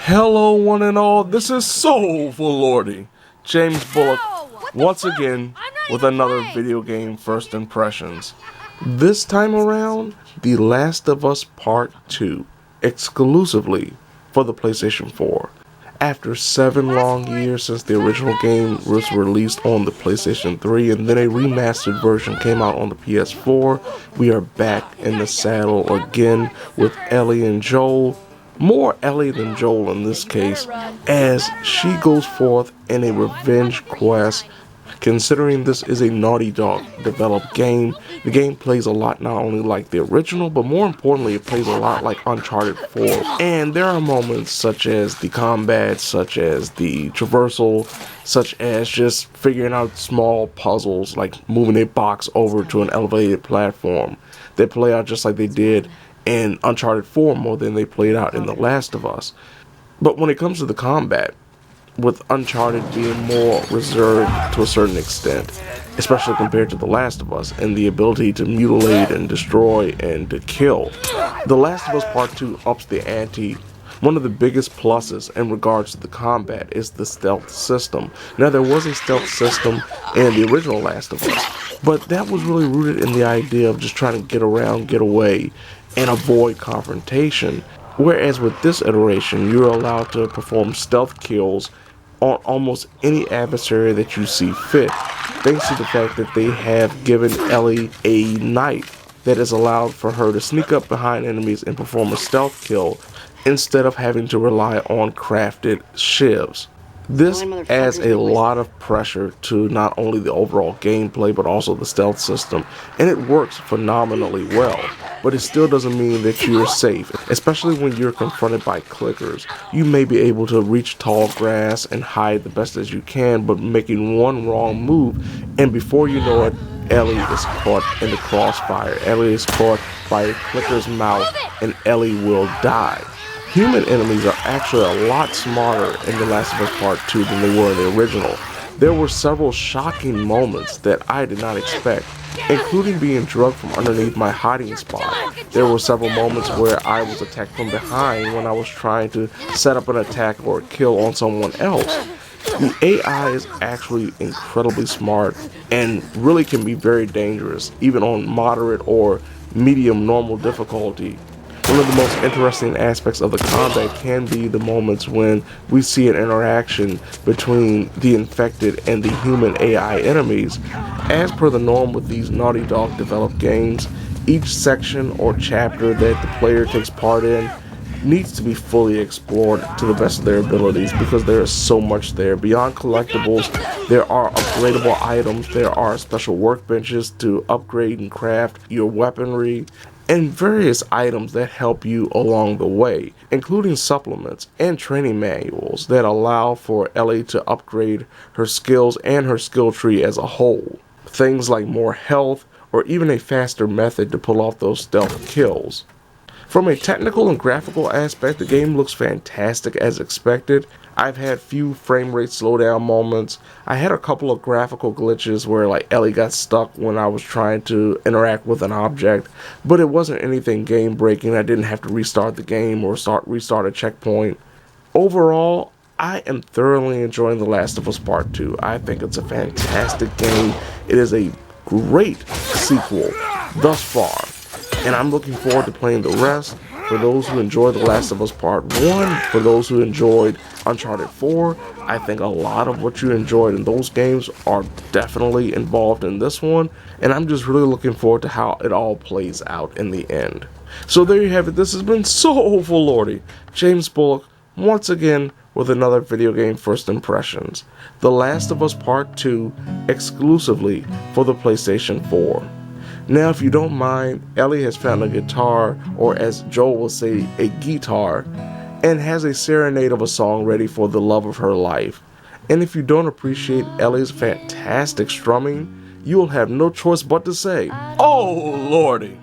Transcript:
Hello one and all, this is Soulful Lordy, James Bullock, once again with another video game first impressions. This time around, The Last of Us Part 2, exclusively for the PlayStation 4. After 7 long years since the original game was released on the PlayStation 3 and then a remastered version came out on the PS4, we are back in the saddle again with Ellie and Joel. More Ellie than Joel in this case, as she goes forth in a revenge quest. Considering this is a Naughty Dog developed game, the game plays a lot not only like the original, but more importantly it plays a lot like Uncharted 4. And there are moments such as the combat, such as the traversal, such as just figuring out small puzzles like moving a box over to an elevated platform that play out just like they did in Uncharted 4 more than they played out in The Last of Us. But when it comes to the combat, with Uncharted being more reserved to a certain extent, especially compared to The Last of Us, and the ability to mutilate and destroy and to kill, The Last of Us Part 2 ups the ante. One of the biggest pluses in regards to the combat is the stealth system. Now, there was a stealth system in the original Last of Us, but that was really rooted in the idea of just trying to get around, get away, and avoid confrontation. Whereas with this iteration, you're allowed to perform stealth kills on almost any adversary that you see fit, thanks to the fact that they have given Ellie a knife that is allowed for her to sneak up behind enemies and perform a stealth kill instead of having to rely on crafted shivs. This adds a lot of pressure to not only the overall gameplay but also the stealth system, and it works phenomenally well. But it still doesn't mean that you're safe, especially when you're confronted by clickers. You may be able to reach tall grass and hide the best as you can, but making one wrong move, and before you know it, Ellie is caught in the crossfire. Ellie is caught by a clicker's mouth, and Ellie will die. Human enemies are actually a lot smarter in The Last of Us Part 2 than they were in the original. There were several shocking moments that I did not expect, including being drugged from underneath my hiding spot. There were several moments where I was attacked from behind when I was trying to set up an attack or a kill on someone else. The AI is actually incredibly smart and really can be very dangerous, even on moderate or medium normal difficulty. One of the most interesting aspects of the combat can be the moments when we see an interaction between the infected and the human AI enemies. As per the norm with these Naughty Dog developed games, each section or chapter that the player takes part in needs to be fully explored to the best of their abilities, because there is so much there. Beyond collectibles, there are upgradable items, there are special workbenches to upgrade and craft your weaponry, and various items that help you along the way, including supplements and training manuals that allow for Ellie to upgrade her skills and her skill tree as a whole. Things like more health or even a faster method to pull off those stealth kills. From a technical and graphical aspect, the game looks fantastic as expected. I've had few frame rate slowdown moments. I had a couple of graphical glitches where like Ellie got stuck when I was trying to interact with an object, but it wasn't anything game breaking. I didn't have to restart the game or restart a checkpoint. Overall, I am thoroughly enjoying The Last of Us Part 2. I think it's a fantastic game. It is a great sequel thus far, and I'm looking forward to playing the rest. For those who enjoyed The Last of Us Part 1, for those who enjoyed Uncharted 4, I think a lot of what you enjoyed in those games are definitely involved in this one, and I'm just really looking forward to how it all plays out in the end. So there you have it. This has been Soulful Lordy, James Bullock, once again with another video game first impressions. The Last of Us Part 2, exclusively for the PlayStation 4. Now, if you don't mind, Ellie has found a guitar, or as Joel will say, a guitar, and has a serenade of a song ready for the love of her life. And if you don't appreciate Ellie's fantastic strumming, you will have no choice but to say, "Oh Lordy!"